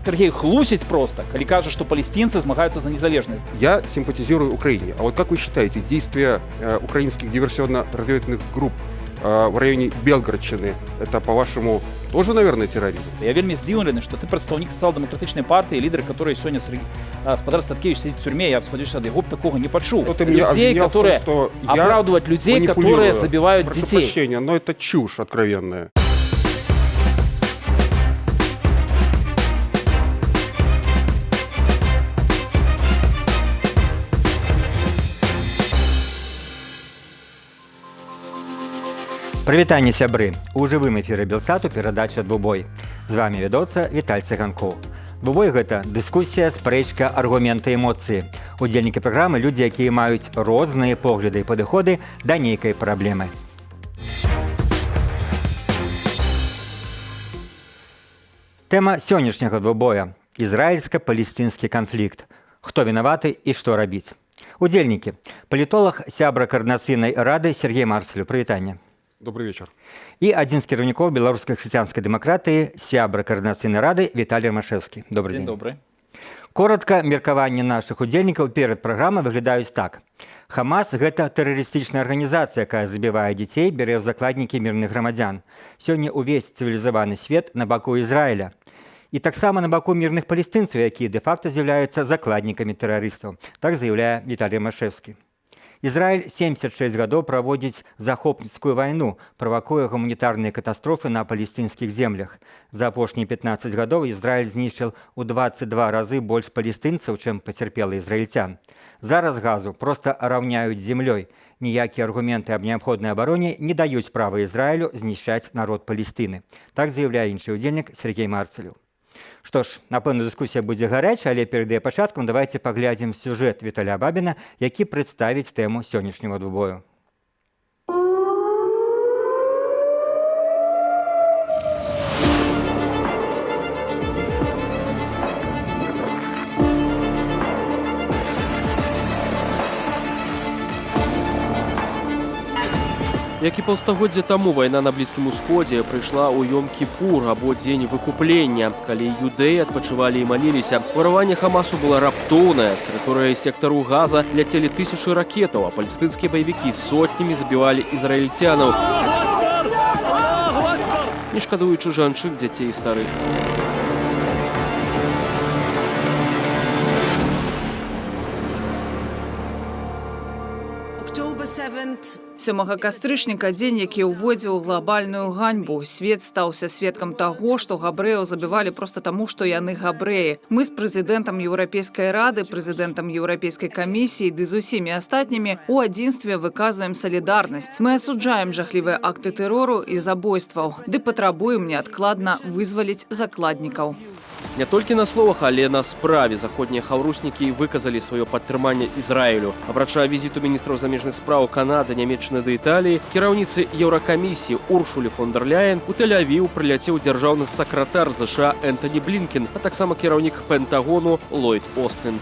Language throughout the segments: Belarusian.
Сергей хлусіць просто, калі кажа, што палестинцы змагаюцца за незалежнасць. Я симпатизирую Украине. А вот как вы считаете, действия украинских диверсионно-разведывательных групп в районе Белгородчины, это, по-вашему, тоже, наверное, терроризм? Я вельмі здзіўлены, што ты прадстаўнік сацыял-дэмакратычнай партыі, лідар, который сёння спадар Статкевич сидит в тюрьме, я спадзяюся, ад яго б такога не пачуў. Людей, которые оправдывают людей, которые забивают детей. Прошу прощения, но это чушь откровенная. Прывітанне, сябры! У жывым эфіры Белсату перадача «Двубой». З вами вядоцца Віталь Цыганкоў. «Двубой» – гэта дыскусія, спрэчка, аргументы, эмоцыі. Удзельнікі праграмы – людзі, якія маюць розныя погляды і падыходы да нейкай праблемы. Тэма сённяшняга «Двубоя» – ізраільска-палестынскі канфлікт. Хто вінаваты і што рабіць? Удзельнікі. Палітолог, сябра Каардынацыйнай рады Сергей Марцелю. Прывітанне. Добрый вечер. І адзін з кіраўнікоў беларускай хрысціянскай дэмакратыі, сябра Каардынацыйнай рады Віталій Рамашэўскі. Добрый дзень. Добрый. Коротка, меркаванне нашых удзельнікаў перад праграмай выглядаюць так. Хамас – гэта тэрарыстычная арганізацыя, якая забівае дзяцей, бярэ ў закладнікі мірных грамадзян. Сёння ўвесь цывілізаваны свет на баку Ізраіля. І таксама на баку мірных палестынцаў, якія дэ-факта з'яўляюцца закладнікамі тэрарыстаў. Так заяўляе Віталій Рамашэўскі. Ізраіль 76 гадоў праводзіць захопніцкую вайну, правакуе гуманітарныя катастрофы на палестынскіх землях. За апошнія 15 гадоў Ізраіль знішчыў у 22 разы больш палестынцаў, чым пацярпелы ізраільцян. Зараз газу проста раўняюць з зямлёй. Ніякія аргументы аб неабходнай абароне не даюць права Ізраілю знішчаць народ Палестыны. Так заяўляе іншы ўдзельнік Сергей Марцелю. Што ж, напэўна, дыскусія будзе гарячая, але перад яе пачаткам давайце паглядзім сюжэт Віталя Бабіна, які прадставіць тэму сённяшняга двубою. Як і паўстагоддзя таму вайна на Блізкім Усходзе прыйшла ў Йом-Кіпур або дзень выкуплення, калі юдэі адпачывалі і маліліся. Ўварванне Хамасу было раптоўнае, з тэрыторыі сектару Газа ляцелі тысячы ракетаў, а палестынскія баевікі сотнямі забівалі ізраільцянаў, не шкадуючы жанчын, дзяцей і старых. 7 кастрычніка дзень, які ўводзіў глобальную ганьбу. Свет стаўся сведкам таго, што габрэяў забівалі проста таму, што яны габрэі. Мы з прэзідэнтам Еўрапейскай рады, прэзідэнтам Еўрапейскай камісіі ды з усімі астатнімі у адзінстве выказваем салідарнасць. Мы асуджаем жахлівыя акты тэрору і забойстваў, ды патрабуем неадкладна вызваліць закладнікаў. Не толькі на словах, але на справе заходнія хаўруснікі выказалі сваё падтрыманне Ізраілю. Апрача візіту міністраў замежных спраў Канады, Нямецчыны ды Італіі, кіраўніцы Еўракамісіі Уршулі фон дэр Ляен у Тель-Авіў прыляцеў дзяржаўны сакратар ЗША Энтані Блінкен, а таксама кіраўнік Пентагону Ллойд Остын.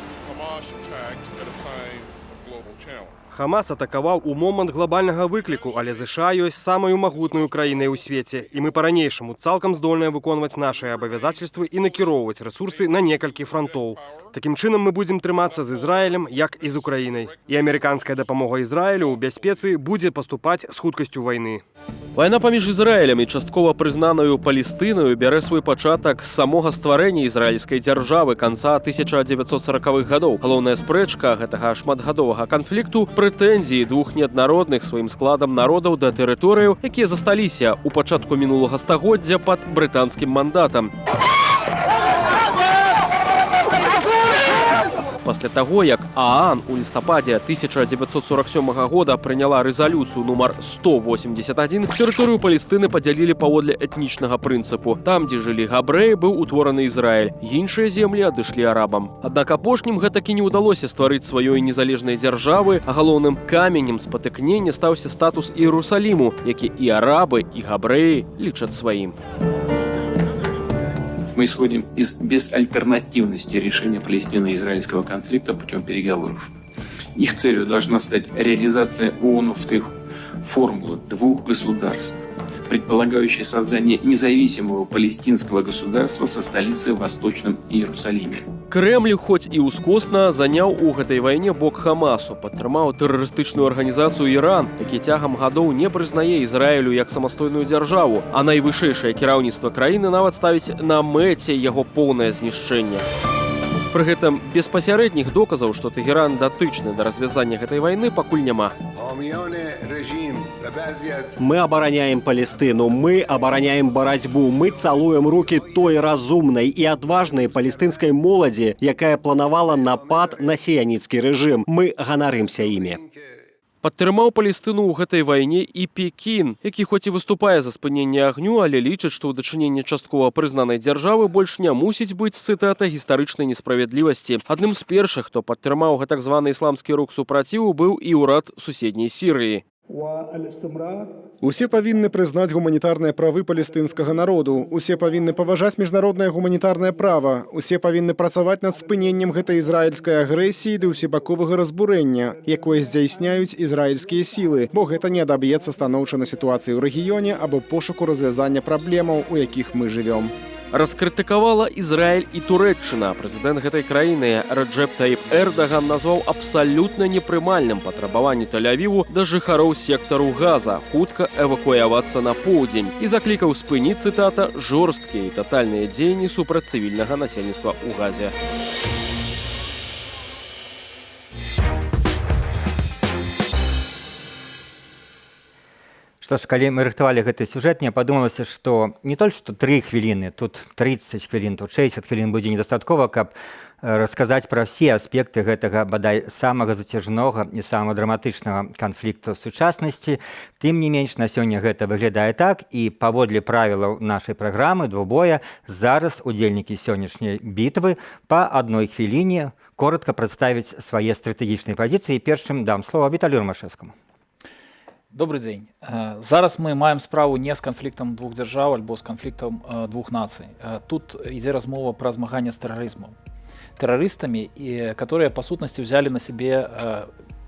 Хамас атакаваў у момант глобальнага выкліку, але ЗША ёсць самаю магутнаю краінай у свеце, і мы па-ранейшаму цалкам здольныя выконваць нашыя абавязацельствы і накіроўваць рэсурсы на некалькі фронтоў. Такім чынам мы будзем трымацца з Ізраілем, як і з Украінай. І амерыканская дапамога Ізраілю ў бяспецы будзе паступаць з хуткасцю вайны. Вайна паміж Ізраілем і часткова прызнанаю Палестынаю бярэ свой пачатак з самога стварэння ізраільскай дзяржавы канца 1940-х гадоў. Галоўная спрэчка гэтага шматгадовага канфлікту – прэтэнзіі двух неаднародных сваім складам народаў да тэрыторыяў, якія засталіся ў пачатку мінулага стагоддзя пад брытанскім мандатам. Пасля таго, як ААН у лістападзе 1947 года прыняла рэзалюцыю нумар 181, тэрыторыю Палестыны падзялілі паводле этнічнага прынцыпу. Там, дзе жылі габрэі, быў утвораны Ізраіль. Іншыя землі адышлі арабам. Аднак апошнім гэтакі не ўдалося стварыць сваёй незалежнай дзяржавы, а галоўным каменем спатыкнення стаўся статус Іерусаліму, які і арабы, і габрэі лічаць сваім. Мы исходим из безальтернативности решения палестино-израильского конфликта путем переговоров. Их целью должна стать реализация ООНовской формулы двух государств. предполагающее создание независимого палестинского государства со столицей в Восточном Иерусалиме. Кремль, хоць і ўскосна, заняў у гэтай вайне бок Хамасу, падтрымаў тэрарыстычную арганізацыю Іран, які цягам гадоў не прызнае Ізраілю як самастойную дзяржаву, а найвышэйшае кіраўніцтва краіны нават ставіць на мэце яго поўнае знішчэнне. Пры гэтым беспасярэдніх доказаў, што Тэгеран датычны да развязання гэтай вайны, пакуль няма. Мы абараняем Палестыну, мы абараняем барацьбу, мы цалуем рукі той разумнай і адважнай палестынскай моладзі, якая планавала напад на сіяніцкі рэжым. Мы ганарымся імі. Падтрымаў Палестыну ў гэтай вайне і Пекін, які хоць і выступае за спыненне агню, але лічыць, што ў дачыненні часткова прызнанай дзяржавы больш не мусіць быць, цытата, гістарычнай несправядлівасці. Адным з першых, хто падтрымаў гэтак званы ісламскі рух супраціву, быў і ўрад суседняй Сірыі. Усе павінны прызнаць гуманітарныя правы палестынскага народу. Усе павінны паважаць міжнароднае гуманітарнае права. Усе павінны працаваць над спыненнем гэтай ізраільскай агрэсіі ды ўсебаковага разбурэння, якое здзяйсняюць ізраільскія сілы, бо гэта не адаб'ецца станоўча на сітуацыі ў рэгіёне або пошуку развязання праблемаў, у якіх мы жывём. Раскрытыкавала Ізраіль і Турэччына. Прэзідэнт гэтай краіны Раджэп Таіп Эрдаган назваў абсалютна непрымальным патрабаванне Тель-Авіву да жыхароў сектару Газа хутка эвакуявацца на поўдзень і заклікаў спыніць, цытата, жорсткія і татальныя дзеянні супраць цывільнага насельніцтва ў Газе. Што ж, калі мы рыхтавалі гэты сюжэт, мне падумалася, што не толькі што 3 хвіліны, тут 30 хвілін, тут 60 хвілін будзе недастаткова, каб расказаць пра ўсе аспекты гэтага, бадай, самага зацяжнога і самага драматычнага канфлікту сучаснасці. Тым не менш, на сёння гэта выглядае так, і паводле правілаў нашай праграмы «Двубоя» зараз удзельнікі сённяшняй бітвы па 1 хвіліне коротка прадставіць свае стратэгічныя пазіцыі. Першым дам слова Віталію Ромашэўскаму. Добрый дзень. Зараз мы маем справу не з канфліктам двух дзяржаў альбо з канфліктам двух нацый. Тут ідзе размова пра змаганне з тэрарызмам. Тэрарыстамі, которые па сутнасці ўзялі на сябе,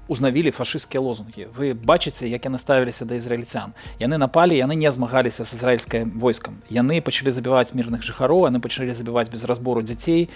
узнавілі фашысцкія лозунгі. Вы бачыце, як яны ставіліся да ізраільцян. Яны напалі, яны не змагаліся з ізраільскім войскам. Яны пачалі забіваць мірных жыхароў, яны пачалі забіваць без разбору дзяцей,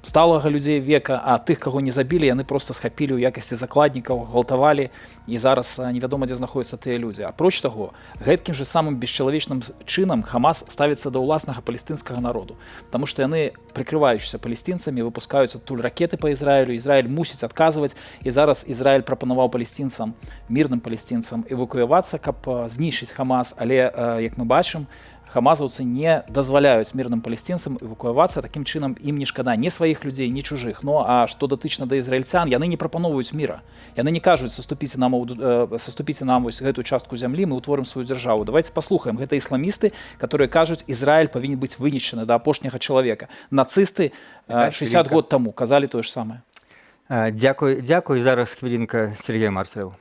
сталага людзей века, а тых, каго не забілі, яны проста схапілі ў якасці закладнікаў, гвалтавалі, і зараз невядома, дзе знаходзяцца тыя людзі. Апроч таго, гэткім же самым бесчалавечным чынам Хамас ставіцца да ўласнага палестынскага народу, таму што яны, прыкрываючыся палестынцамі, выпускаюць адтуль ракеты па Ізраілю, Ізраіль мусіць адказваць, і зараз Ізраіль прапанаваў палестынцам, мірным палестынцам, эвакуявацца, каб знішчыць Хамас, але, як мы бачым, хамазаўцы не дазваляюць мірным палестынцам эвакуявацца, такім чынам ім не шкада ні сваіх людзей, ні чужых. Ну а што датычна да ізраільцян, яны не прапаноўваюць міра. Яны не кажуць, саступіце нам вось гэтую частку зямлі, мы ўтворым сваю дзяржаву. Давайте паслухаем. Гэта ісламісты, которые кажуць, Ізраіль павінен быць вынішчаны да апошняга чалавека. Нацысты 60 год таму казалі тое ж самае. Дзякуй. Зараз хвілінка Сергея Марцелева.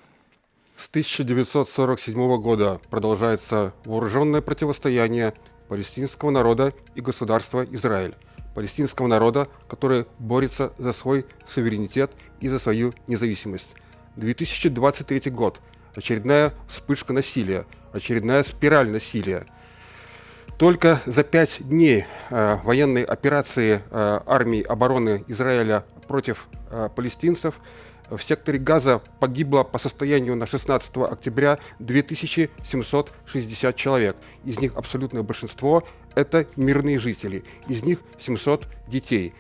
С 1947 года продолжается вооруженное противостояние палестинского народа и государства Израиль. Палестинского народа, который борется за свой суверенитет и за свою независимость. 2023 год. Очередная вспышка насилия, очередная спираль насилия. Только за 5 дней военной операции армии обороны Израиля против палестинцев в секторе Газа погибло по состоянию на 16 октября 2760 человек. Из них абсолютное большинство – это мирные жители. Из них 700 детей.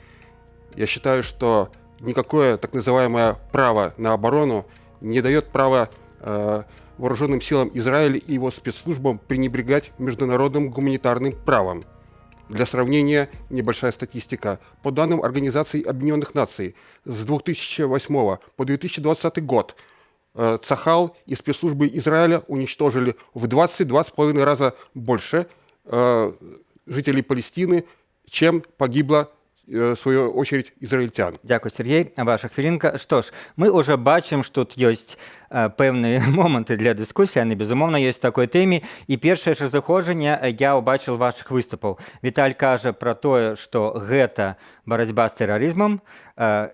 Я считаю, что никакое так называемое право на оборону не дает права вооруженным силам Израиля и его спецслужбам пренебрегать международным гуманитарным правом. Для сравнения, небольшая статистика. По данным Организации Объединенных Наций, с 2008 по 2020 год Цахал и спецслужбы Израиля уничтожили в 22,5 раза больше жителей Палестины, чем погибло, в свою очередь, израильтян. Дякую, Сергей. Ваша хвилинка. Что ж, мы уже бачим, что тут есть пэўныя моманты для дыскусіі, яны, безумоўна, ёсць такой тэме. І першае ж заходжанне я ўбачыў вашых выступаў. Віталь кажа пра тое, што гэта барацьба з тэрарызмам.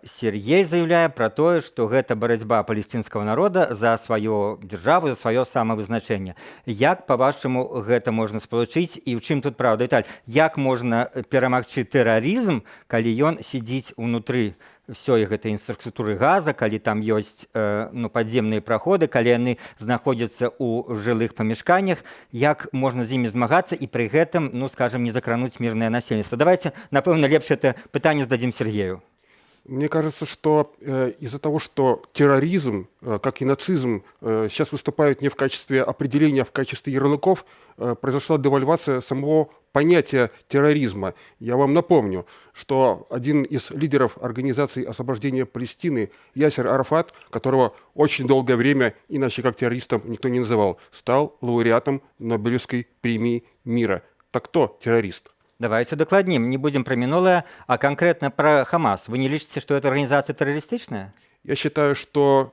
Сергей заяўляе пра тое, што гэта барацьба палестынскага народа за сваю дзяржаву, за сваё самавызначэнне. Як, па-вашаму, гэта можна спалучыць і ў чым тут праўда? Віталь, як можна перамагчы тэрарызм, калі ён сядзіць унутры ўсёй гэтай інфраструктуры газа, калі там ёсць падземныя праходы, калі яны знаходзяцца ў жылых памяшканнях, як можна з імі змагацца і пры гэтым, скажем, не закрануць мірнае насельніцтва? Давайте, напэўна, лепш это пытанне зададзім Сергею. Мне кажется, что из-за того, что терроризм, как и нацизм, сейчас выступают не в качестве определения, а в качестве ярлыков, произошла девальвация самого понятия терроризма. Я вам напомню, что один из лидеров Организации освобождения Палестины, Ясер Арафат, которого очень долгое время, иначе как террористом никто не называл, стал лауреатом Нобелевской премии мира. Так кто террорист? Давайте докладним, не будем про минулое, а конкретно про Хамас. Вы не личите, что эта организация террористичная? Я считаю, что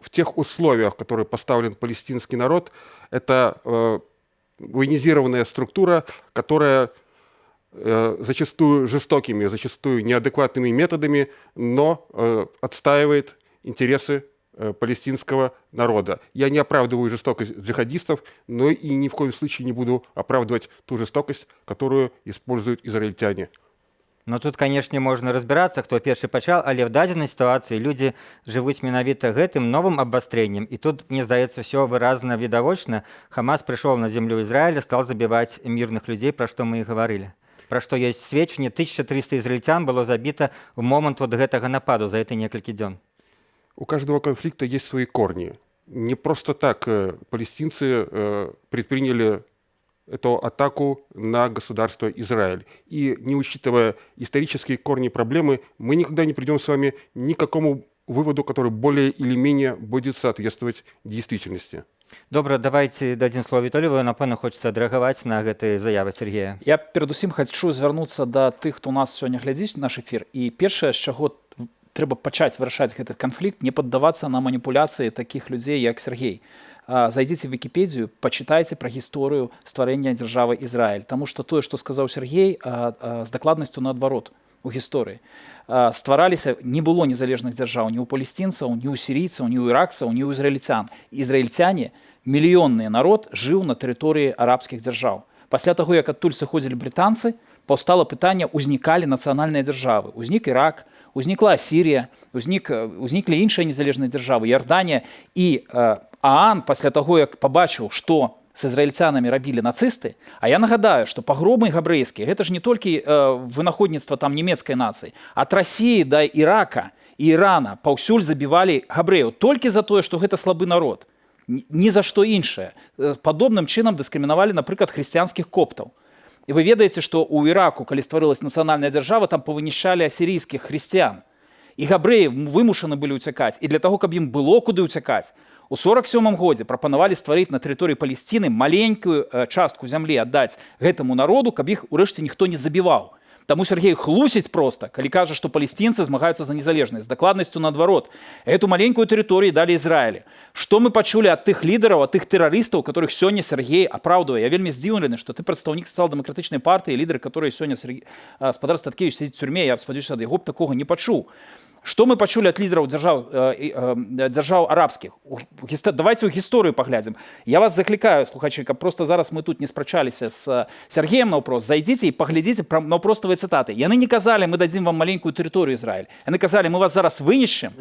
в тех условиях, в которые поставлен палестинский народ, это военизированная структура, которая зачастую жестокими, зачастую неадекватными методами, но отстаивает интересы палестинского народа. Я не оправдываю жестокость джихадистов, но и ни в коем случае не буду оправдывать ту жестокость, которую используют израильтяне. Ну тут, конечно, можна разбирацца, хто першы пачаў, але ў дадзенай сітуацыі людзі жывуць менавіта гэтым новым абвастрэннем. І тут, мне здаецца, ўсё выразна відавочна. Хамас прыйшоў на землю Ізраіля, стал забіваць мірных людзей, пра што мы і гаварылі. Пра што ёсць сведчанне, 1300 израильтян было забіта ў момант вот гэтага нападу за это некалькі дзён. У каждого конфликта есть свои корни. Не просто так палестинцы предприняли эту атаку на государство Израиль. И не учитывая исторические корни проблемы, мы никогда не придем с вами ни к какому выводу, который более или менее будет соответствовать действительности. Добра, давайте дадзім слово Віталію. Напэўна, хочацца адрэагаваць на гэтыя заявы Сергея. Я перадусім хачу звярнуцца да тых, хто нас сёння глядзіць наш эфір. І першае, з чаго трэба пачаць вырашаць гэты канфлікт, не паддавацца на маніпуляцыі такіх людзей, як Сергей. Зайдзіце в Вікіпедію, пачытайце пра гісторыю стварэння дзяржавы Ізраіль. Таму што тое, што сказаў Сергей, з дакладнасцю наадварот у гісторыі. Ствараліся, не было незалежных дзяржаў ні ў палестінцаў, ні ў сірійцаў, ні ў іракцаў, ні ў ізраільцян. Ізраільцяне, мільённы народ, жыў на тэрыторыі арабскіх дзяржаў. Пасля таго, як адтуль сыходзілі брытанцы, паўстала пытанне, узнікалі нацыянальныя дзяржавы. Узнік Ірак, узнікла Сірія, узніклі іншыя незалежныя дзяржавы, Ярданія. І ААН пасля таго, як пабачыў, што з ізраільцянамі рабілі нацысты, а я нагадаю, што пагромы габрэйскія, гэта ж не толькі вынаходніцтва там нямецкай нацыі, ад Расіі да Ірака і Ірана паўсюль забівалі габрэяў толькі за тое, што гэта слабы народ. Ні за што іншае. Падобным чынам дыскрымінавалі, напрыклад, хрысціянскіх коптаў. І вы ведаеце, што ў Іраку, калі стварылася нацыянальная дзяржава, там павынішчалі асірійскіх хрысціян. І габрэі вымушаны былі ўцякаць. І для таго, каб ім было куды ўцякаць, у 47-м годзе прапанавалі стварыць на тэрыторыі Палесціны маленькую частку зямлі аддаць гэтаму народу, каб іх урэшце ніхто не забіваў. Таму Сергей хлусіць проста, калі кажа, што палестінцы змагаюцца за незалежнасць. З дакладнасцю наадварот. Эту маленькую тэрыторыю далі Ізраілі. Што мы пачулі ад тых лідараў, ад тых тэрарыстаў, которых сёння Сергей апраўдвае? Я вельмі здзіўлены, што ты прадстаўнік сацыял-дэмакратычнай партыі, лідары, которые сёння спадар Статкевіч сядзіць у турме, я спадзяюся, ад яго б такога не пачуў. Што мы пачулі ад лідараў дзяржаў арабскіх? Давайте ў гісторыю паглядзім. Я вас заклікаю, слухачы, каб проста зараз мы тут не спрачаліся з Сергеем наўпрост. Зайдзіце і паглядзіце наўпроставыя цытаты. Яны не казалі, мы дадзім вам маленькую тэрыторыю Ізраіль. Яны казалі, мы вас зараз вынішчым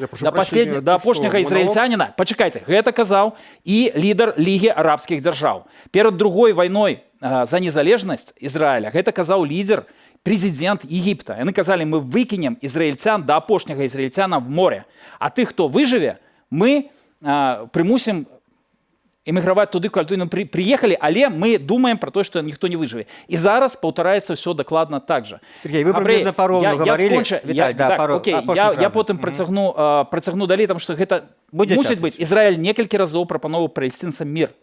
да апошняга ізраільцяніна. Пачакайце, гэта казаў і лідар Лігі арабскіх дзяржаў. Перад другой вайной за незалежнасць Ізраіля гэта казаў лідер, президент Египта. Яны казалі, мы выкінем ізраільцян да апошняга ізраільцяна в море. А тых, хто выжыве, мы прымусім эміграваць туды, куды яны прыехалі, але мы думаем пра тое, што ніхто не выжыве. І зараз паўтараецца ўсё дакладна так жа. Сергей, вы прыблізна пароўну гаварылі. Я потым працягну далей, таму што гэта мусіць быць. Ізраіль некалькі разоў прапановаў палестынцам мір.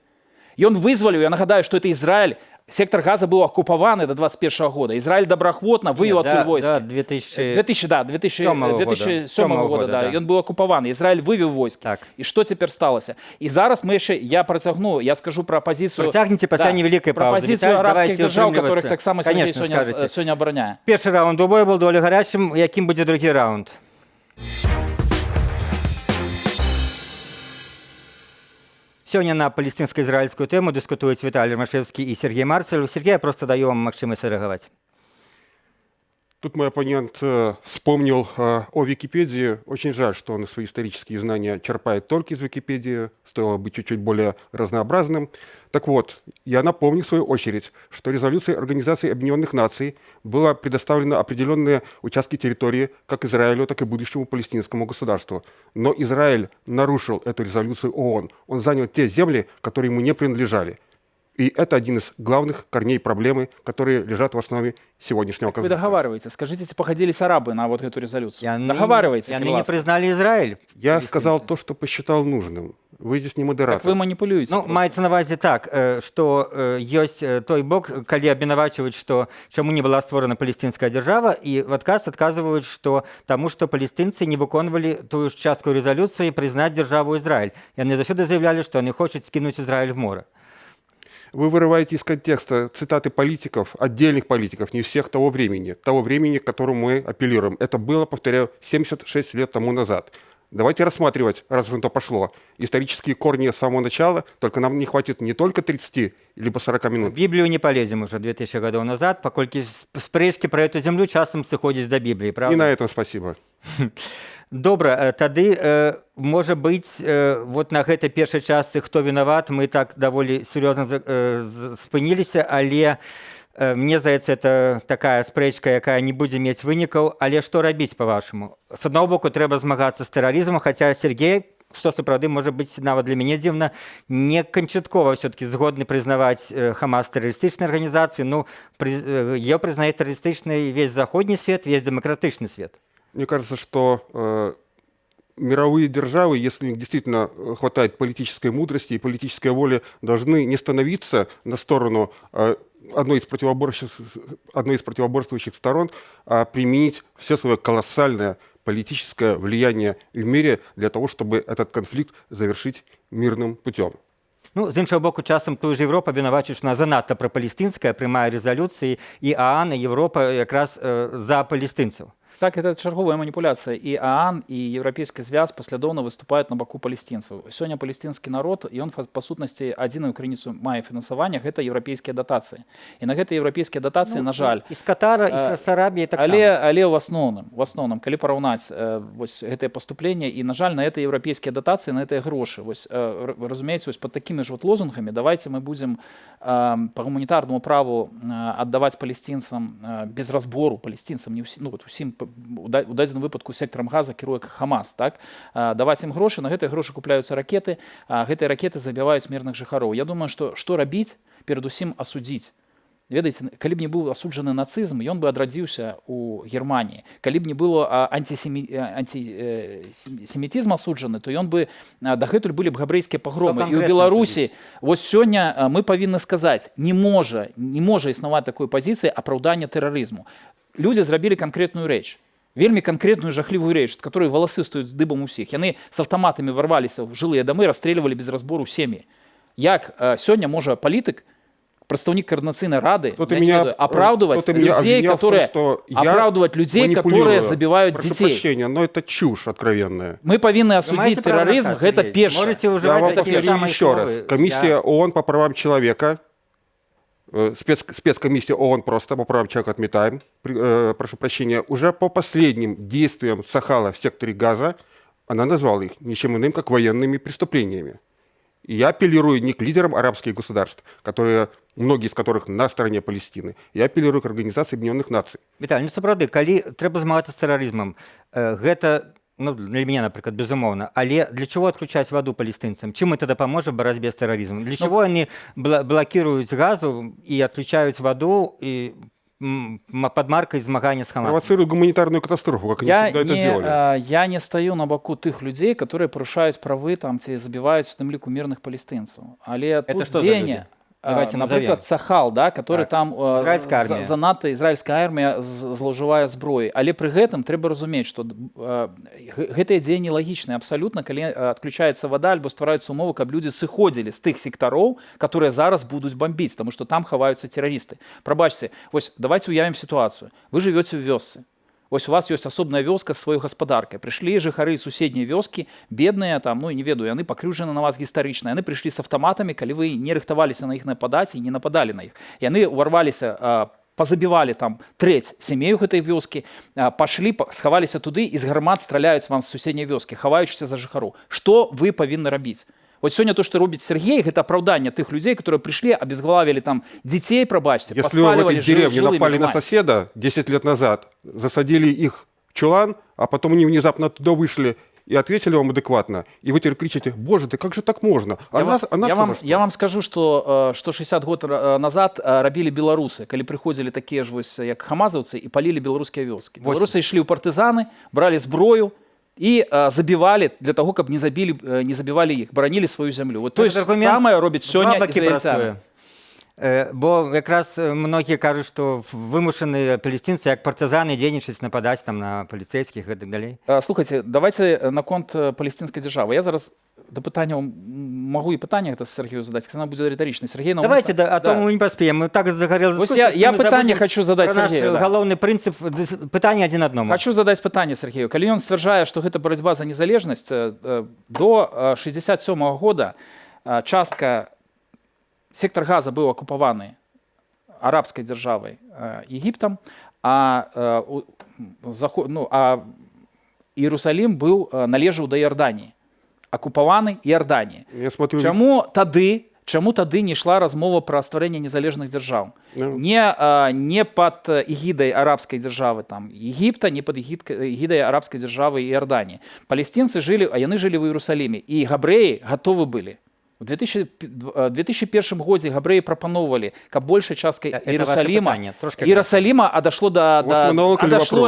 Ён вызваліў, я нагадаю, што это Ізраіль, Сектор Газа был оккупован до 21 года. Израиль добраахвотна вывел оттуда войска. 2007 года, да. И он был оккупован. Израиль вывел войска. Так. И что теперь сталося? И зараз мы еще, я протягну, я скажу про позицию... Протягните пасля невеликай про паузы. позицию Віталь, арабских давайте держав, утрымлівацца. которых так само Сергей Конечно, скажете. сегодня обороняет. Першы раунд у бою был даволі гарячым. Якім будзе другі раунд? Сёння на палестинско-израильскую тему дискутуюць Віталій Ромашевский и Сергей Марцель. Сергей, я просто даю вам магчымасць рэагаваць. Тут мой оппонент вспомнил о Википедии. Очень жаль, что он свои исторические знания черпает только из Википедии. Стоило быть чуть-чуть более разнообразным. Так вот, я напомню в свою очередь, что резолюцией Организации Объединенных Наций было предоставлено определенные участки территории как Израилю, так и будущему палестинскому государству. Но Израиль нарушил эту резолюцию ООН. Он занял те земли, которые ему не принадлежали. И это один из главных корней проблемы, которые лежат в основе сегодняшнего Вы конфликта. договариваете. Скажите, походились арабы на вот эту резолюцию? Яны- Договаривайте. Яны не признали Израиль. Я сказал то, что посчитал нужным. Вы здесь не модератор. Так вы манипулируете. Ну, просто. маецца на ўвазе так, што ёсць той бок, калі абвінавачваюць, што чаму не была створана палестинская дзяржава, і в адказ адказваюць, што таму што палестынцы не выконвалі тую ж частку резолюцыі прызнаць дзяржаву Ізраіль. Яны заўсёды заявлялі, што яны хочуць скінуць Ізраіль в море. Вы вырываете из контекста цитаты политиков, отдельных политиков, не всех того времени, к которому мы апеллируем. Это было, повторяю, 76 лет тому назад. Давайте рассматривать, раз уж на то пошло, исторические корни с самого начала, только нам не хватит не только 30 либо 40 В минут. Біблію не полезем уже 2000 гадоў назад, паколькі спрэчкі пра эту зямлю часам сыходзяць да Бібліі, И правда? на этом спасибо. Добра, тады, можа быць, вот на гэтай першай частцы «Хто вінават» мы так даволі сур'ёзна спыніліся, але мне здаецца, это такая спрэчка, якая не будзе мець вынікаў, але што рабіць, па-вашаму? З аднаго боку, трэба змагацца з тэрарызмам, хаця Сергей, што сапраўды, можа быць, нават для мяне дзіўна, не канчаткова ўсё-такі згодны прызнаваць Хамас тэрарыстычнай арганізацыі, ну, её прызнае тэрарыстычнай весь заходні свет, весь дэмакратычны свет. Мне кажется, что мировые державы, если у них действительно хватает политической мудрости и политической воли, должны не становиться на сторону одной из противоборствующих сторон, а применить все свое колоссальное политическое влияние в мире для того, чтобы этот конфликт завершить мирным путем. Ну, з іншого боку, часам той же Європа винувачує, що вона занадто пропалестинська, приймає резолюції, і ААН, і Європа якраз за палестинців. Так, это черговая манипуляция. И ААН, и Европейский Звяз последовно выступают на боку палестинцев. Сегодня палестинский народ, и он, по сутности, адзіную крыніцу мае фінансавання, гэта еўрапейскія датацыі. І на гэтыя еўрапейскія датацыі, на жаль... І з Катара, і з Арабіі так само. Але в основном, калі параўнаць вось гэтае паступленне, і, на жаль, на гэтыя еўрапейскія датацыі, на гэтыя грошы, вось, вы разумееце, вось под такімі ж вот лозунгамі давайте мы будзем по гуманітарнаму праву аддаваць палестинцам без разбору, палестинцам, не ўсім, ну, вот, усім у дадзеным выпадку секторам Газа кіруе Хамас, так? Даваць ім грошы, на гэтыя грошы купляюцца ракеты, гэтыя ракеты забіваюць мірных жыхароў. Я думаю, што рабіць, перадусім асудзіць. Ведаеце, калі б не быў асуджаны нацызм, ён бы адрадзіўся у Германії. Калі б не было антисемітізм асуджаны, то ён бы дагэтуль былі б габрэйскія пагромы. І ў Беларусі вось сёння мы павінны сказаць, не можа існаваць такой пазіцыі апраўдання тэрарызму. Людзі зрабілі канкрэтную рэч. Вельмі канкрэтную жахлівую рэч, ад которой валасы стаюць дыбам усіх. Яны з аўтаматамі варваліся ў жылыя дамы, расстрэльвалі без разбору сем'і. Як сёння можа палітык, прадстаўнік координацыйнай рады оправдывать людей, которые забивают детей. Прошу прощения, но это чушь откровенная. Мы повинны осудить терроризм, это первое. Я вам повторю еще раз. Комиссия ООН по правам человека, спецкомиссия ООН просто по правам человека отметаем, прошу прощения, уже по последним действиям Сахала в секторе Газа, она назвала их ничем иным, как военными преступлениями. И я апеллирую не к лидерам арабских государств, многие из которых на стороне Палестины. Я апеллирую к Организации Объединенных Наций. Віталій, ну сапраўды, калі трэба змагацца з тэрарызмам, гэта, ну, для мяне, напрыклад, безумоўна, але для чего отключаць ваду палестинцам? Чым это дапаможа в барацьбе з тэрарызмам? Для чего они блокируют газу и отключают воду и под маркой змагання с Хамасом? Провоцируют гуманитарную катастрофу, как они всегда это делали. Я не стою на боку тых людей, которые порушаюць правы там, ці забіваюць у тым ліку мірных палестынцаў. Але тут дзеянне... Давайте назовем. наприклад, Цахал, да, который Так. там Ізраїльська армія. занадто ізраїльська армія зловживае зброяй. Але пры гэтым трэба разумець, што гэтыя дзеянні лагічныя абсалютна, калі адключаецца вада альбо ствараюцца умовы, каб людзі сыходзілі з тых сектароў, которые зараз будуць бомбіць, таму што там хаваюцца тэрарысты. Прабачце, вось давайте уявім сітуацыю. Вы жывёце ў вёсцы. Вось у вас ёсць асобная вёска з сваёй гаспадаркай. Прыйшлі жыхары суседняй вёскі, бедныя там, ну не ведаю, яны пакрыўжаны на вас гістарычна. Яны прыйшлі з аўтаматамі, калі вы не рыхтаваліся на іх нападаць і не нападалі на іх. Яны ўварваліся, пазабівалі там трэць сямей у гэтай вёскі, пашлі, схаваліся туды і з гармат страляюць вам з суседняй вёскі, хаваючыся за жыхароў. Што вы павінны рабіць? Вот сегодня то, что робит Сергей, это оправдание тех людей, которые пришли, обезглавили там детей, пробачьте, Если вы в поспаливали этой деревне жилыми напали на домами. соседа 10 лет назад, засадили их в чулан, а потом они внезапно туда вышли и ответили вам адекватно, и вы теперь кричите: «Боже, ты как же так можно?» Я вам скажу, что 60 год назад робили белорусы, когда приходили такие же, как хамазовцы, и полили белорусские вёски. Белорусы шли у партизаны, брали зброю, и забивали для того, каб не забивали их, боронили свою землю. Вот то есть самое робит сёння израильтяне. Бо якраз многие кажут, что вымушенные палестинцы, як партизаны, дзейнічаць, нападаць там на полицейских и так далее. Слухайте, давайте на конт палестинской державы. Я зараз до питання могу і питання это Сергею задать, оно будет риторичное. Сергей, давайте, а то мы не поспеем. Мы так загорелись. Вот я питання хочу задать Сергею. Наш головный принцип питання один одному. Хочу задать питання Сергею. Калі ён сцвярджае, што гэта барацьба за незалежнасць, до 67-го года частка сектор Газа быў акупаваны арабскай дзяржавай Егіптам, а Іерусалім быў належаў да Іорданіі, акупаваны Іорданіі. Чаму тады не йшла размова пра стварэнне незалежных дзяржаў? Не пад эгідай арабскай дзяржавы там Егіпта, не пад эгідай арабскай дзяржавы Іорданіі. Палестинцы жылі, а яны жылі ў Іерусаліме, і габрэі гатовы былі. У 2001 годзе габрэі прапаноўвалі, каб большая частка Іерусаліма адашло да...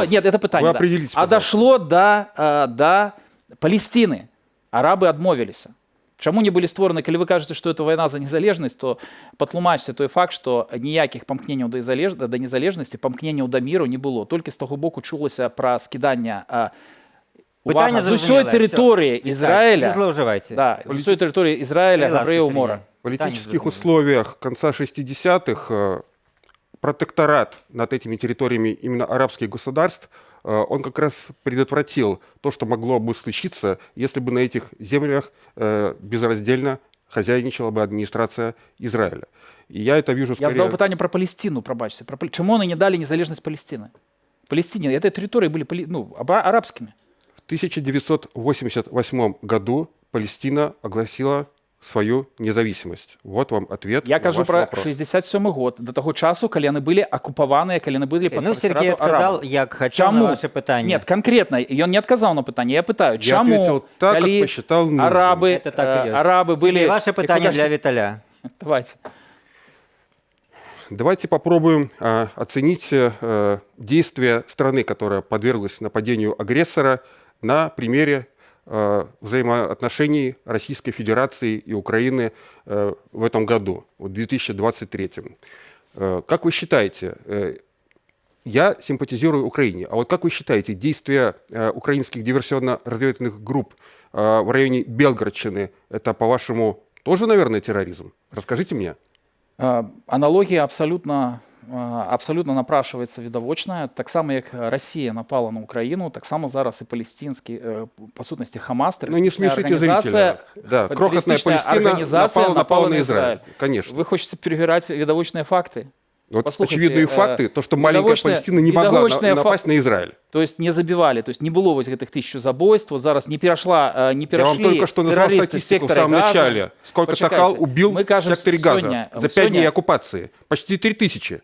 Нет, это пытанне. Адашло да Палестины. Арабы адмовіліся. Чаму не былі створаны, калі вы кажаце, што это вайна за незалежнасць, то патлумачце той факт, што ніякіх памкненняў да незалежнасці, памкненняў да міру не было. Толькі з таго боку чулася пра скіданне з усёй тэрыторыі Ізраіля, з усёй тэрыторыі Ізраіля габрэяў мора. В политических условиях конца 60-х протекторат над этими территориями именно арабских государств, он как раз предотвратил то, что могло бы случиться, если бы на этих землях безраздельно хозяйничала бы администрация Израиля. И я это вижу скорее... Я задал питание про Палестину, пробачьте. Чему они не дали незалежность Палестины? Палестине, этой территории были арабскими. В 1988 году Палестина огласила свою независимость. Вот вам ответ. Я кажу про 67 год, до того часу, коли они были оккупованные, коли они были под протекторатом арабов. Сергей як хотел на ваше питание. Нет, конкретно, и он не отказал на питание. Я питаю, чему, так, коли арабы были... Ваше питание для Виталя. Давайте. Давайте попробуем оценить действия страны, которая подверглась нападению агрессора, на примере взаимоотношений Российской Федерации и Украины в этом году, в 2023. Как вы считаете, я симпатизирую Украине, а вот как вы считаете, действия украинских диверсионно-разведывательных групп в районе Белгородчины, это, по-вашему, тоже, наверное, терроризм? Расскажите мне. Аналогия абсолютно напрашивается відавочная. Так само, як Росія напала на Україну, так само зараз і палестинський, по сутності, Хамас, терористичная организация, да, крохотная Палестина напала на Израиль. Конечно. Вы хотите перевирать відавочные факты? Вот очевидные факты, то, что маленькая Палестина не могла напасть на Израиль. То есть не забивали, то есть не было вот этих 1000 забойств, вот зараз не перешли Я вам только что назвал статистику в самом начале. Сколько Цахал убил в секторе Газа за 5 дней оккупации? Почти 3000.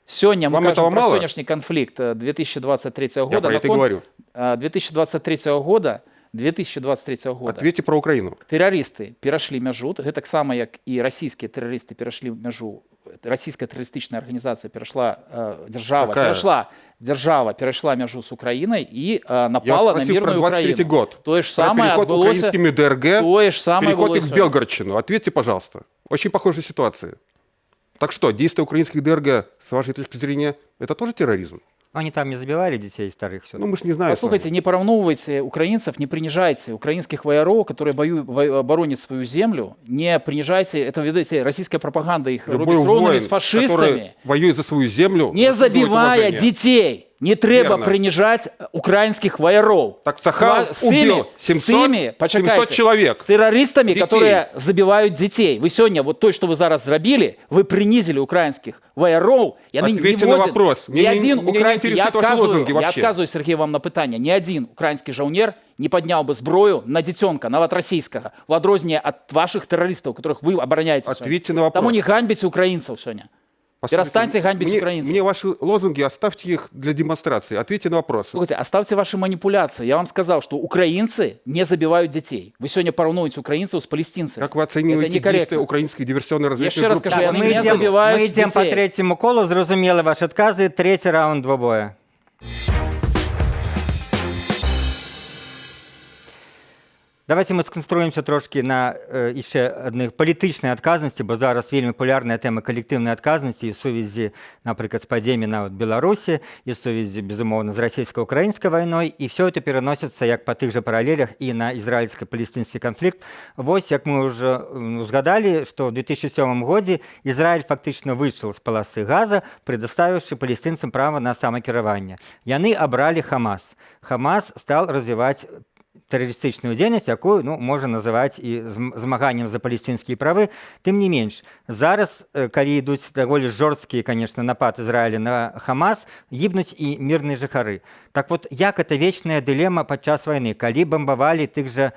Сегодня мы кажем про сегодняшний конфликт 2023 года. Я про это и говорю. 2023 года. Ответьте про Украину. Террористы перешли мяжу, гэта так само, як і расійскія тэрарысты перешли мяжу. Российская террористичная организация перешла, держава перешла мяжу с Украиной и напала на мирную Украину. Год. То же самое переход украинскими ДРГ, то же самое переход их в Белгородчину. Ответьте, пожалуйста. Очень похожая ситуация. Так что, действия украинских ДРГ, с вашей точки зрения, это тоже терроризм? Они там не забивали детей старых все. Ну, мы же не знаем. Послухайте, не поравновывайте украинцев, не принижайте украинских вояров, которые боронят свою землю, не принижайте, это, видите, российская пропаганда их Любой робит ровными воин, с фашистами, который воюет за свою землю, не заслуживает забивая уважения. детей. Не треба Верно. принижать украинских вояров. Так Сахал убил 700 человек. с террористами, Детей. которые забивают детей. Вы сегодня, вот то, что вы зараз зробили, вы принизили украинских вояров. Ответьте на вопрос. Ни Меня один не украинский, я интересуют ваши лозунги я вообще. отказываю, Сергей, вам на питание. Ни один украинский жаунер не поднял бы зброю на детенка, нават российского, в отрознение от ваших террористов, которых вы обороняете. Ответьте сегодня. на вопрос. Тому не ганьбите украинцев сегодня. Перестаньте ганьбить украинцев. Мне ваши лозунги оставьте их для демонстрации. Ответьте на вопросы. Слушайте, оставьте ваши манипуляции. Я вам сказал, что украинцы не забивают детей. Вы сегодня порівнюєте украинцев с палестинцами. Как вы оцениваете Это некорректно. действия украинских диверсионно-разведывательных Я ще раз групп? кажу, Так, вони не забивають ми йдемо по дітей. третьому колу, зрозуміли ваші відкази, третій раунд двобоя. Давайте ми сконструємося трошки на ще одних політичної адказності, бо зараз вельми популярна тема колективної адказності і в сувязі, наприклад, з подіями на Білорусі, і в сувязі, безумовно, з російсько-українською війною, і все це переноситься, як по тих же паралелях, і на ізраїльсько-палестинський конфлікт. Ось, як ми вже згадали, що в 2007 году Ізраїль фактично вийшов з полоси Газа, предоставивши палестинцям право на самокерування. Яны обрали Хамас. Хамас став розвивати тэрарыстычную дзейнасць, якую можна называць і змаганнем за палестинскія правы. Тым не менш, зараз, калі ідуць даволі жорсткія, конечно, напад Ізраіля на Хамас, гібнуць і мірныя жыхары. Так вот, як это вечная дылема падчас вайны, калі бамбавалі тых жа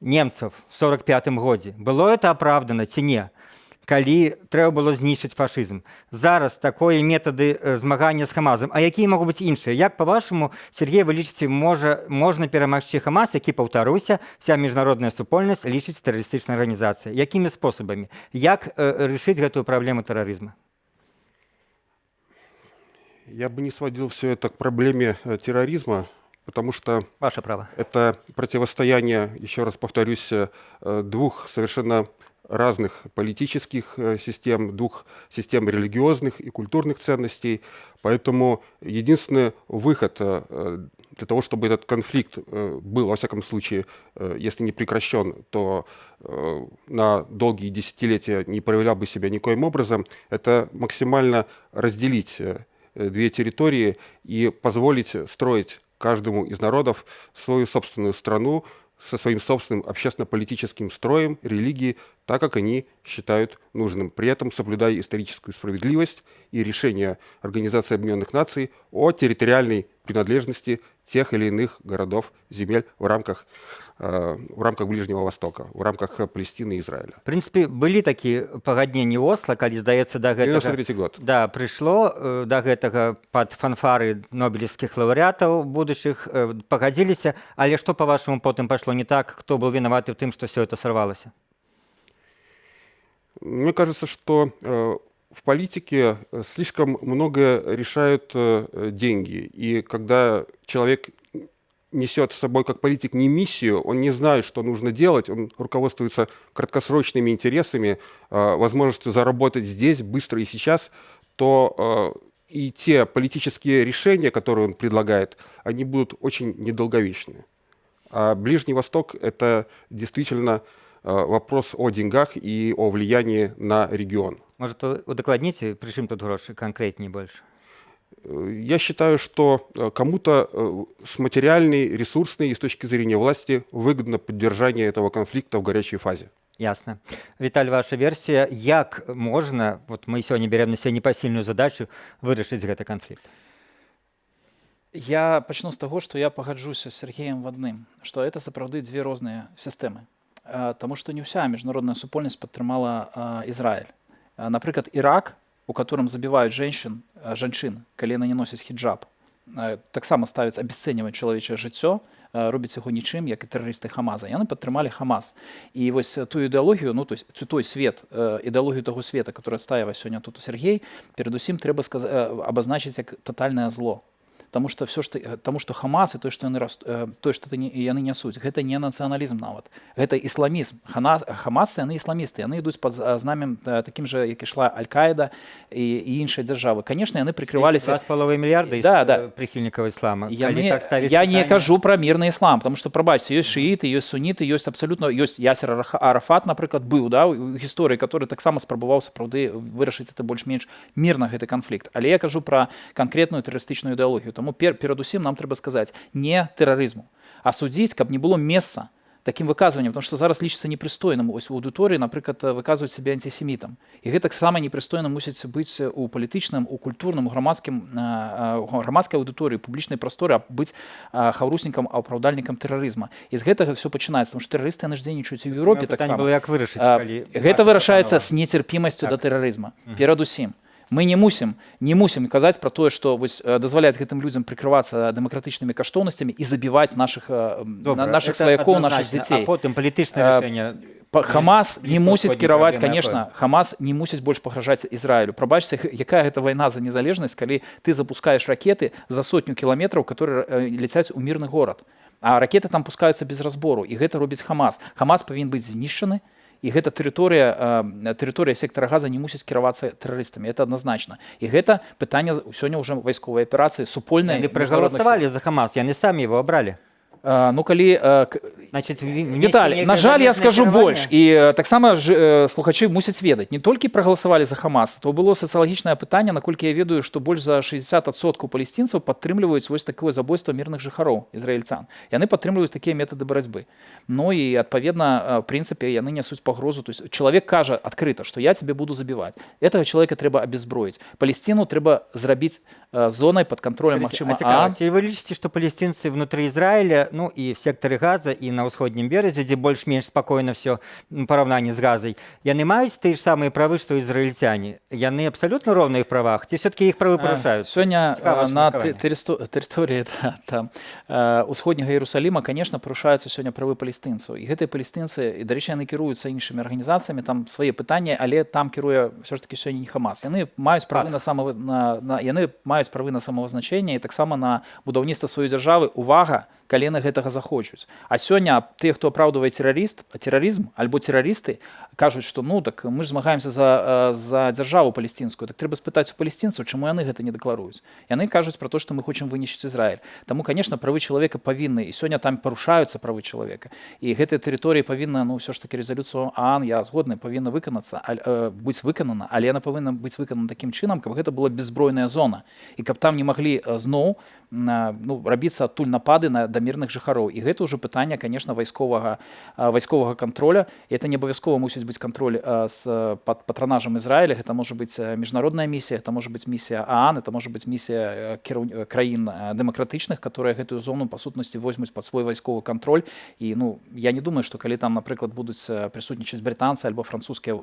немцаў в 45-м годзе? Было это оправдано ці не? Калі трэба было знішчыць фашызм. Зараз такое метады змагання з Хамасам. А якія могуць быць іншыя? Як, па-вашаму, Сергей, вы лічыце, можна перамагчы Хамас, які, паўтаруся, вся міжнародная супольнасць лічыць тэрарыстычнай арганізацыяй? Якімі спосабамі? Як рашыць гэтую праблему тэрарызма? Я бы не сводил все это к проблеме терроризма, потому что Ваше право. это противостояние, еще раз повторюсь, двух совершенно разных политических систем, двух систем религиозных и культурных ценностей. Поэтому единственный выход для того, чтобы этот конфликт был, во всяком случае, если не прекращен, то на долгие десятилетия не проявлял бы себя никоим образом, это максимально разделить две территории и позволить строить каждому из народов свою собственную страну, со своим собственным общественно-политическим строем, религией, так, как они считают нужным, при этом соблюдая историческую справедливость и решение Организации Объединенных Наций о территориальной принадлежности тех или иных городов, земель в рамках Ближнего Востока, в рамках Палестины и Израиля. В принципе, были такие пагадненні Осла, калі, здаецца, да гэтага... 93 год. Да, прыйшло да гэтага пад фанфары нобелевскіх лаўрэатаў будучых, пагадзіліся, але што, па-вашаму, потым пайшло не так? Хто был вінаваты в тым, што все это сорвалося? Мне кажется, что в политике слишком много решают деньги. И когда человек несет с собой как политик не миссию, он не знает, что нужно делать, он руководствуется краткосрочными интересами, возможностью заработать здесь, быстро и сейчас, то и те политические решения, которые он предлагает, они будут очень недолговечны. А Ближний Восток – это действительно вопрос о деньгах и о влиянии на регион. Может, удакладніце, пры чым тут грошы канкрэтней больше? Я считаю, что кому-то с материальной, ресурсной и с точки зрения власти выгодно поддержание этого конфликта в горячей фазе. Ясно. Віталь, ваша версія, як можна, вот мы сегодня берем на себя непосильную задачу, вырашыць гэты конфликт? Я пачну з таго, што я пагаджуся з Сергеем в адным, што это сапраўды дзве розныя сістэмы. Таму што не ўся міжнародная супольнасць падтрымала Ізраіль. Напрыклад, Ірак, у котором забивают жанчын, калі яны не носяць хіджаб, таксама ставіць абясцэньваць чалавечае жыццё, робіць яго нічым, як і тэрарысты Хамаса. Яны падтрымалі Хамас. І вось ту ідэалогію, той свет, ідэалогію таго света, который адстаивае сёння тут у Сергей, перадусім трэба абазначыць як татальнае зло. Потому что все что Хамас и то что яны нясуць, гэта не нацыяналізм нават, гэта ісламізм. Хамасы яны ісламісты, яны ідуць пад знамем таким же, як ішла Аль-Каіда і іншыя дзяржавы. Конечно, яны прикрываліся 2,5 мільярда прыхільнікаў іслама. Я не кажу про мирный ислам, потому что, пробачьте, есть шииты, есть сунниты, есть абсолютно, есть Ясер Арафат, например, был, да, у истории, который так само спробовал, сапраўды, вырашыць это больш-менш мирно гэты конфликт. Але я кажу про конкретную террористичную идеологию. Тому перадусім нам трэба сказаць не тэрарызму, а судзіць, каб не было месца таким выказваннем, потому что зараз лічыцца непрыстойным ось у аўдыторыі, напрыклад, выказваць сябе антисемітам. І гэта таксама непрыстойна мусіць быць у палітычным, у культурным, у грамадскай аўдыторыі, публічнай прасторы, быць хаўруснікам, апраўдальнікам тэрарызма. І з гэтага все пачынаецца, потому што тэрарысты яны ж дзейнічаюць і ў Еўропе таксама. Гэта вырашаецца з нецярпімасцю да тэрарызма. Перадусім. Мы не мусім казаць пра тое, што дазваляць гэтым людзям прыкрывацца дэмакратычнымі каштоўнасцямі і забіваць нашых сваякоў, нашых дзяцей. А потым палітычнае рашэнне. Хамас не мусіць кіраваць, конечно, Хамас не мусіць больш пагражаць Ізраілю. Прабачце, якая гэта вайна за незалежнасць, калі ты запускаеш ракеты за 100 кіламетраў, которые ляцяць у мірны горад. А ракеты там пускаюцца без разбору, і гэта робіць Хамас. Хамас павінен быць знішчаны, і гэта тэрыторыя сектара Газа не мусіць кіравацца тэрарыстамі, это адназначна. І гэта пытанне сёння ўжо вайсковай аперацыі супольнай. Яны прагаласавалі за Хамас, яны самі его абралі. Ну, калі... Віталій, на жаль, я скажу больш. І таксама слухачы мусяць ведаць. Не толькі прагаласавалі за Хамас, то было сацыялагічнае пытанне, наколькі я ведаю, што больш за 60% палестинцаў падтрымліваюць вось такое забойства мірных жыхароў, ізраільцян. Яны падтрымліваюць такія метады барацьбы. Ну і, адпаведна, в прынцыпе, яны нясуць пагрозу. То есть чалавек кажа адкрыта, што я тебе буду забіваць. Этого чалавека трэба абезброіць. Палесціну трэба зрабіць зонай пад кантролем, магчыма, ААН. Ці вы лічыце, што палестинцы внутры Ізраіля, ну і в секторе Газа, і на ўсходнім березе, дзе больш-менш спакойна все в параўнанні з Газай, яны маюць тыя ж самыя правы, што ізраільцяне? Яны абсалютна роўныя ў правах? Ці все-таки іх правы парушаюць? Сёння на тэрыторыі ўсходняга Іерусаліма, конечно, парушаюцца сёння правы палестынцаў. І гэтыя палестынцы, і, дарэчы, яны кіруюцца іншымі арганізацыямі, там свае пытанні, але там кіруе все ж таки сёння не Хамас. Яны маюць правы на самавызначэнне і таксама на будаўніцтва сваёй дзяржавы. Увага, калі яны гэтага захочуць. А сёння тыя, хто апраўдвае тэрарызм альбо тэрарысты, кажуць, што ну так мы ж змагаемся за дзяржаву палестинскую. Так трэба спытаць у палестинцаў, чаму яны гэта не дэкларуюць. Яны кажуць пра то, што мы хочам вынішчыць Ізраіль. Таму, конечно, правы чалавека павінны, і сёння там парушаюцца правы чалавека. І гэтыя тэрыторыі павінна, ну ўсё ж такі рэзалюцыю ААН, я згодны, павінна быць выканана, але яна павінна быць выканана такім чынам, каб гэта была беззбройная зона і каб там не маглі зноў рабіцца адтуль напады да мірных жыхароў. І гэта ўжо пытанне, конечно, вайсковага контроля. І это не абавязкова мусіць быць контроль пад патранажам Ізраіля. Гэта можа быць міжнародная місія, это можа быць місія ААН, это можа быць місія краін дэмакратычных, которые гэтую зону па сутнасці возьмуць пад свой вайсковы контроль. І ну я не думаю, што калі там, напрыклад, будуць прысутнічаць брытанцы альбо французскія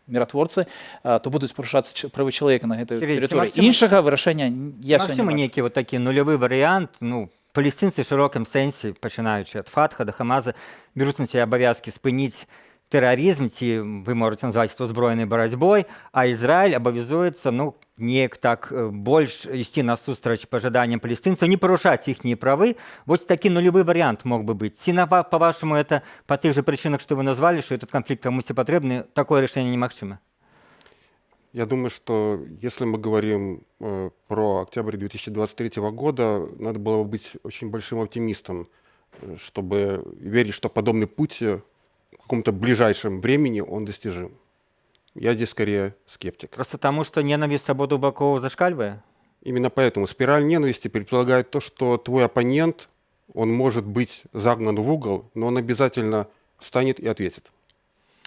міратворцы, то будуць парушацца правы чалавека на гэтай тэрыторыі. Іншага вырашэння я сёння не бачу. Нейкі вот такі нулявы варыянт, ну, палестинцы в широком сэнсе, пачынаючы ад Фатха да Хамаза, беруць на себе абавязкі спыніць тэрарызм, ці вы можете назваць это узброенай барацьбой, а Ізраіль абавязуецца, ну, неяк так больш ісці насустрач пажаданням палестинцаў, не парушаць іхнія правы. Вось такі нулявы варыянт мог бы быць. Ці, па-вашаму, это па тых же прычынах, што вы назвалі, што этот конфликт камусьці патрэбны, такое рашэнне немагчыма? Я думаю, что если мы говорим про октябрь 2023 года, надо было быть очень большим оптимистом, чтобы верить, что подобный путь в каком-то ближайшем времени он достижим. Я здесь скорее скептик. Просто потому, что ненависть с обоих боков зашкаливает? Именно поэтому спираль ненависти предполагает то, что твой оппонент, он может быть загнан в угол, но он обязательно встанет и ответит.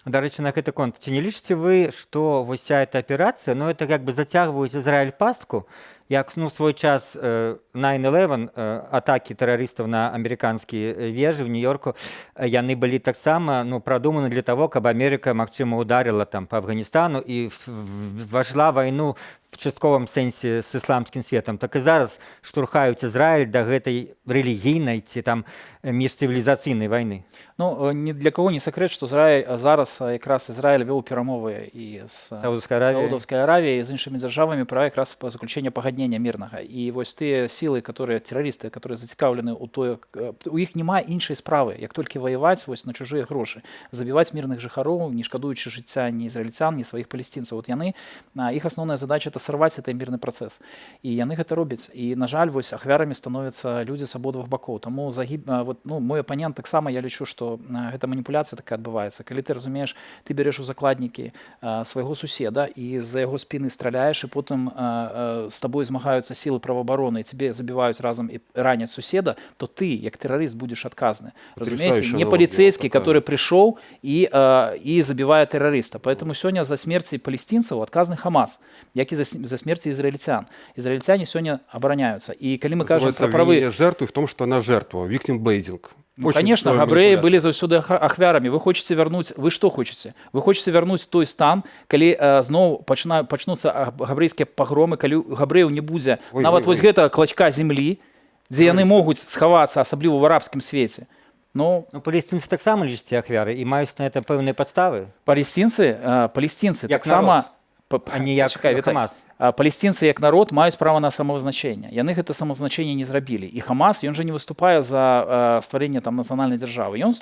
Дарэчы, на гэты конт, ці не лічыце вы, што вось вся эта аперацыя, ну, это как бы зацягваюць Ізраіль пастку, як, ну, свой час 9/11, атакі тэрарыстаў на амерыканскія вежы в Нью-Йорку, яны былі таксама, ну, прадуманы для того, каб Амерыка, магчыма, ударила там по Афганістану і вошла вайну в частковым сэнсе з ісламскім светам, так і зараз штурхаюць Ізраіль да гэтай рэлігійнай ці там міжцывілізацыйнай вайны. Ну, ні для кого не секрет, що зараз якраз Ізраїль вів перемови і з Саудовською Аравією, і з іншими державами про якраз заключення погоднення мирного. І ось ті сили, терористи, які зацікавлені у той, у їх немає іншої справи, як тільки воювати ось на чужі гроші, забивати мирних жихарів, не шкодуючи життя ні ізраїльтян, ні своїх палестинців. От яны, їх основна задача – це сорвати цей мирний процес. І вони це роблять. І, на жаль, ось ахвярами становляться люди з обох боків. Тому мой оппонент так само, я лічу, что эта манипуляция такая отбывается. Когда ты разумеешь, ты берешь у закладники своего суседа и за его спины стреляешь, и потом с тобой змагаются силы правообороны, и тебе забивают разом и ранят суседа, то ты, как террорист, будешь отказаны. Разумеете, не полицейский, который пришел и забивает террориста. Поэтому сегодня за смерти палестинцев отказаны Хамас, як и за смерти израильтян. Израильтяне сегодня обороняются. И когда мы кажем про правы... жертвы в том, что она жертва, victim blading. Ну, конечно, габреи были заўсёды ахвярамі. Вы хочаце вярнуць, вы што хочаце? Вы хочаце вярнуць той стан, калі зноў пачнуцца габрэйскія пагромы, калі у габрэяў не будзе нават вось гэта клачка зямлі, дзе яны могуць схавацца, асабліва ў арабскім свеце. Ну, палестинцы таксама лічаце ахвяры і маюць на это пэўныя падставы. Палестинцы таксама а не як Хамас. Палестинцы як народ маюць права на самавызначэнне. Яны гэта самавызначэнне не зрабілі. І Хамас, ён жа не выступае за стварэнне там нацыянальнай дзяржавы. Ён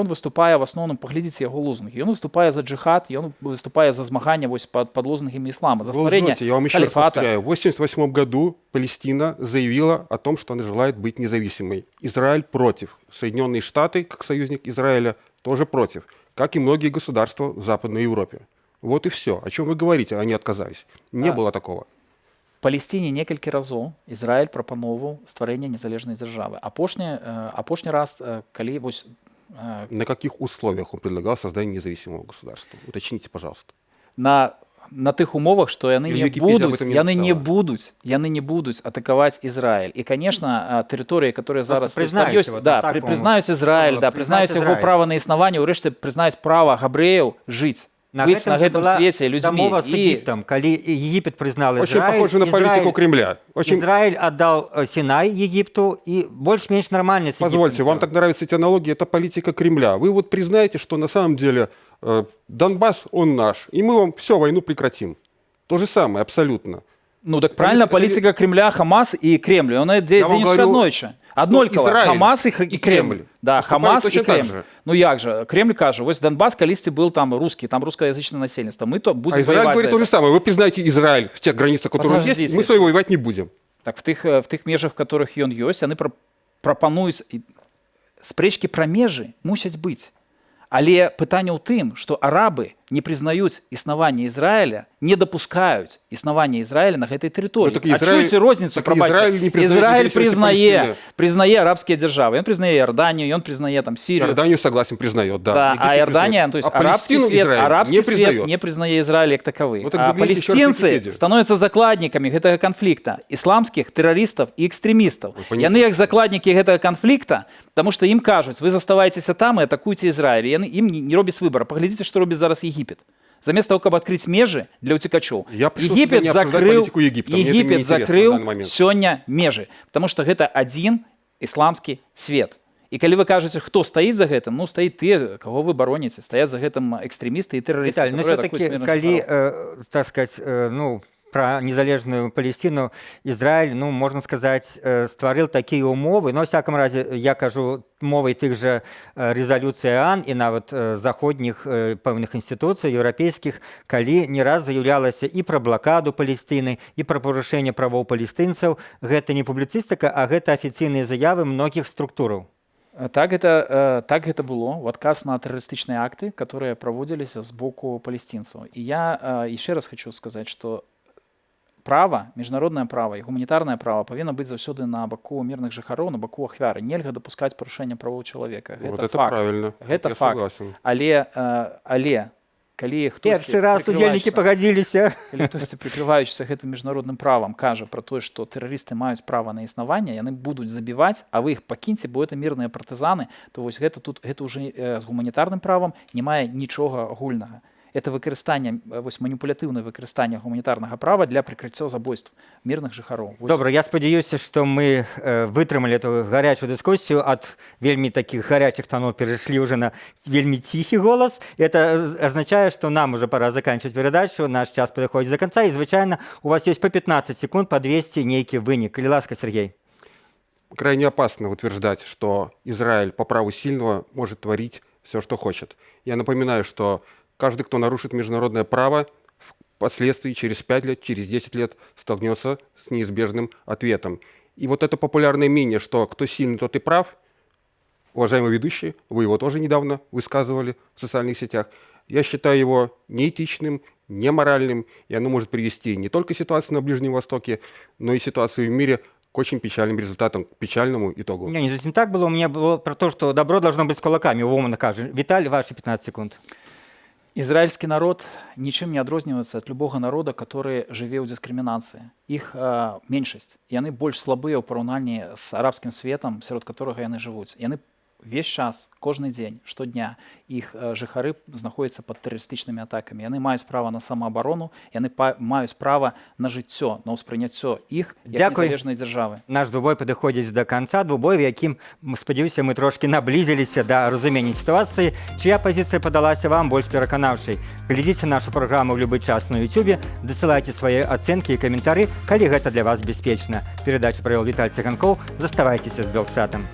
выступае в асноўным, паглядзіце яго лозунгі. Ён выступае за джихад, ён выступае за змаганне вось пад лозунгамі іслама, за стварэнне я вам еще раз халифата. повторяю, в 1988 году Палестина заявила о том, что она желает быть независимой. Израиль против. Соединенные Штаты, как союзник Израиля, тоже против. Как и многие государства в Западной Европе. Вот и все. О чем вы говорите, они отказались. Не было такого. Палестине некалькі разоў Ізраіль прапаноўваў стварэнне незалежнай дзяржавы. Апошні раз, калі вось... На каких условиях он предлагал создание независимого государства? Уточните, пожалуйста. На тых умовах, што яны не будуць атакаваць Ізраіль. І, конечно, тэрыторыі, которые зараз прызнаюць Ізраіль, прызнаюць яго права на існаванне, ўрэшце прызнаюць права габрэяў жыць. Быць на гэтым свеце людзьмі. Дамова з Егіптам, калі Егіпет прызнал Ізраіль, очень похоже на политику Кремля. Израиль отдал Синай Египту и больше-меньше нормально. Позвольте, вам так нравятся эти аналогии, это политика Кремля. Вы вот признаете, что на самом деле Донбасс, он наш, и мы вам все, войну прекратим. То же самое, абсолютно. Ну так правильно, политика Кремля, Хамас и Кремль, он дзейнічае аднойчы. Аднолькава, Хамас і Кремль. Да, Хамас і Кремль. Ну як же, Кремль каже, ось Донбасс колись был там русский, там русскоязычное насельніцтво, мы то будем воевать за это. А Израиль говорит то же самое, вы признаете Израиль в тех границах, которые есть, мы с вами воевать не будем. Так в тых межах, в которых ён ёсць, яны прапануюць, спрэчкі пра межы мусяць быць. Але пытанне ў тым, што арабы не прызнаюць існаванне Ізраіля, не дапускаюць існаванне Ізраіля на гэтай тэрыторыі. Адчуеце розніцу, прабачце. Ізраіль прызнае арабскія дзяржавы. Ён прызнае Иорданию, ён прызнае там Сирию. Иорданию, согласен, признает, да. Да, а Иордания, то есть арабский свет не признае Израиль як таковы. А палестинцы становятся закладниками гэтага конфликта исламских террористов и экстремистов. Яны як закладники гэтага конфликта, потому что им кажуць, вы заставаетеся там и атакуйте Израиль. Им не робіць выбора. Паглядзіце, што робіць зараз Египет. Замест того, каб адкрыць межы для ўцекачоў, Египет закрыў сёння межы, потому что гэта адзін ісламскі свет. І калі вы кажаце, хто стаіць за гэтым, ну стаіць тыя, каго вы бароніце, стаяць за гэтым экстрэмісты і тэрарысты. Ну все-таки, калі, так сказать, про незалежную Палестину, Израиль, ну, можно сказать, створил такие умовы, но, во всяком разе, я кажу мовой тых же резолюций ООН и нават заходних пэўных институций европейских, калі не раз заявлялася и про блокаду Палестины, и про парушэнне правоў палестинцев. Гэта не публіцыстыка, а гэта афіцыйныя заявы многих структураў. Так гэта было в адказ на тэрарыстычныя акты, которые праводзіліся з боку палестинцаў. І я яшчэ раз хочу сказать, что право, міжнароднае права і гуманітарнае права павінна быць заўсёды на баку мірных жыхароў, на баку ахвяры. Нельга дапускаць парушэння правоў чалавека. Гэта факт. Правильно. Гэта факт. Але калі хтосьці раз удзельнікі пагадзіліся, калі хтосьці, прыкрываючыся гэтым міжнародным правам, кажа пра тое, што тэрарысты маюць права на існаванне, яны будуць забіваць, а вы іх пакіньце, бо это мірныя партызаны, то вось гэта ўжо з гуманітарным правам не мае нічога агульнага. это выкарыстанне вось маніпулятыўнае выкарыстанне гуманітарнага права для прыкрыцця забойств мірных жыхароў. Добра, я спадзяюся, што мы вытрымалі эту гарячую дыскусію, ад вельмі такіх гарячих тонов перайшлі ўжо на вельмі ціхі голас. Это означае, што нам уже пора заканчивать перадачу, наш час падыходзіць до конца, і звычайна у вас есть по 15 секунд подвесці нейкі вынік. Калі ласка, Сергей. Крайне опасно утверждать, что Израиль по праву сильного может творить все, что хочет. Я напоминаю, что каждый, кто нарушит международное право, впоследствии через 5 лет, через 10 лет столкнется с неизбежным ответом. И вот это популярное мнение, что кто сильный, тот и прав, уважаемый ведущий, вы его тоже недавно высказывали в социальных сетях, я считаю его неэтичным, неморальным, и оно может привести не только ситуацию на Ближнем Востоке, но и ситуацию в мире к очень печальным результатам, к печальному итогу. Не совсем так было. У меня было про то, что добро должно быть с кулаками. Умно кажется. Виталий, ваши 15 секунд. Израильский народ ничем не адрозніваецца ад любога народа, который жыве ў дыскрымінацыі. Іх меншасць. Яны больш слабыя ў параўнанні з арабскім светам, сярод которого яны жывуць. Яны весь час, кожны дзень, штодня іх жыхары знаходзяцца пад тэрарыстычнымі атакамі. Яны маюць права на самаабарону, яны маюць права на жыццё, на ўспрыняццё іх як незалежнай дзяржавы. Наш двубой падыходзіць до конца, двубой, в якім, спадзяюся, мы трошки наблізіліся да разумення сітуацыі. Чия пазіцыя падалася вам больш пераканаўшай? Глядзіце нашу праграму ў любы час на YouTube, дасылайце свае ацэнкі і каментары, калі гэта для вас бяспечна. Перадачу правёў Віталь Циганкоў. Заставайцеся з Белсатам.